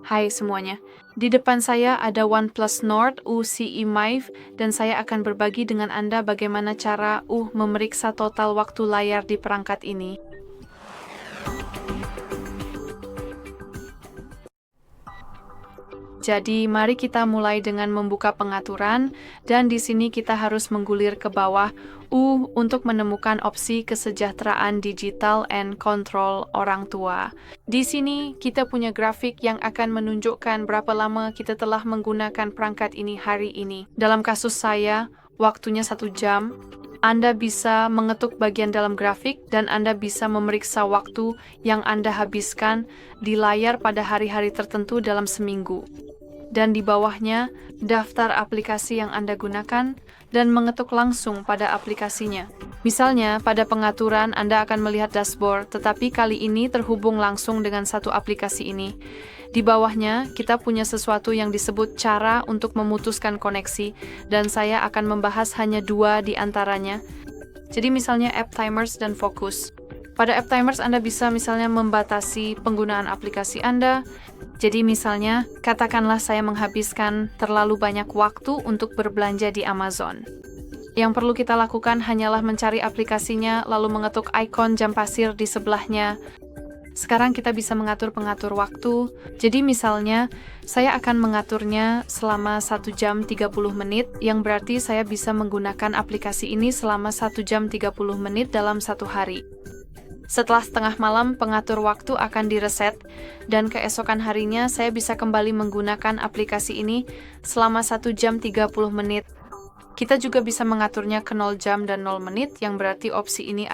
Hai semuanya, di depan saya ada OnePlus Nord UCI Mive dan saya akan berbagi dengan Anda bagaimana cara memeriksa total waktu layar di perangkat ini. Jadi, mari kita mulai dengan membuka pengaturan, dan di sini kita harus menggulir ke bawah untuk menemukan opsi kesejahteraan digital and control orang tua. Di sini, kita punya grafik yang akan menunjukkan berapa lama kita telah menggunakan perangkat ini hari ini. Dalam kasus saya, waktunya 1 jam. Anda bisa mengetuk bagian dalam grafik dan Anda bisa memeriksa waktu yang Anda habiskan di layar pada hari-hari tertentu dalam seminggu. Dan di bawahnya, daftar aplikasi yang Anda gunakan dan mengetuk langsung pada aplikasinya. Misalnya, pada pengaturan Anda akan melihat dashboard, tetapi kali ini terhubung langsung dengan satu aplikasi ini. Di bawahnya, kita punya sesuatu yang disebut cara untuk memutuskan koneksi, dan saya akan membahas hanya 2 di antaranya. Jadi misalnya App Timers dan Focus. Pada App Timers Anda bisa misalnya membatasi penggunaan aplikasi Anda. Jadi misalnya, katakanlah saya menghabiskan terlalu banyak waktu untuk berbelanja di Amazon. Yang perlu kita lakukan hanyalah mencari aplikasinya, lalu mengetuk ikon jam pasir di sebelahnya. Sekarang kita bisa mengatur pengatur waktu. Jadi misalnya, saya akan mengaturnya selama 1 jam 30 menit, yang berarti saya bisa menggunakan aplikasi ini selama 1 jam 30 menit dalam 1 hari. Setelah setengah malam, pengatur waktu akan direset, dan keesokan harinya saya bisa kembali menggunakan aplikasi ini selama 1 jam 30 menit. Kita juga bisa mengaturnya ke 0 jam dan 0 menit, yang berarti opsi ini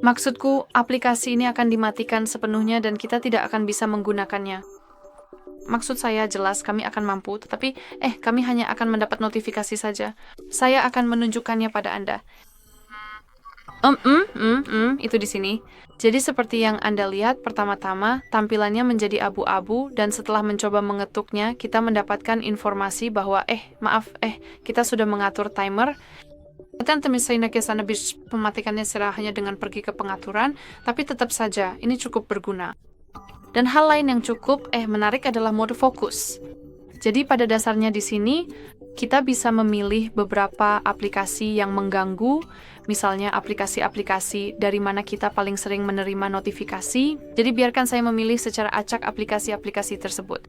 maksudku, aplikasi ini akan dimatikan sepenuhnya dan kita tidak akan bisa menggunakannya. Maksud saya jelas kami akan mampu, tetapi kami hanya akan mendapat notifikasi saja. Saya akan menunjukkannya pada Anda. Itu di sini. Jadi seperti yang Anda lihat, pertama-tama tampilannya menjadi abu-abu dan setelah mencoba mengetuknya, kita mendapatkan informasi bahwa kita sudah mengatur timer. Dan misalnya sana bisa mematikannya secara hanya dengan pergi ke pengaturan, tapi tetap saja ini cukup berguna. Dan hal lain yang cukup menarik adalah mode fokus. Jadi pada dasarnya di sini kita bisa memilih beberapa aplikasi yang mengganggu, misalnya aplikasi-aplikasi dari mana kita paling sering menerima notifikasi. Jadi biarkan saya memilih secara acak aplikasi-aplikasi tersebut.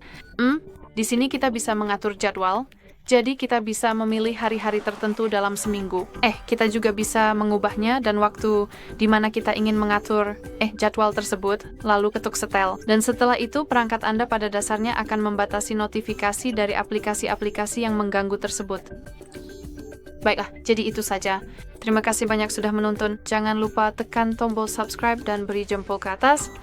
Di sini kita bisa mengatur jadwal. Jadi kita bisa memilih hari-hari tertentu dalam seminggu. Kita juga bisa mengubahnya dan waktu di mana kita ingin mengatur jadwal tersebut, lalu ketuk setel. Dan setelah itu perangkat Anda pada dasarnya akan membatasi notifikasi dari aplikasi-aplikasi yang mengganggu tersebut. Baiklah, jadi itu saja. Terima kasih banyak sudah menonton. Jangan lupa tekan tombol subscribe dan beri jempol ke atas.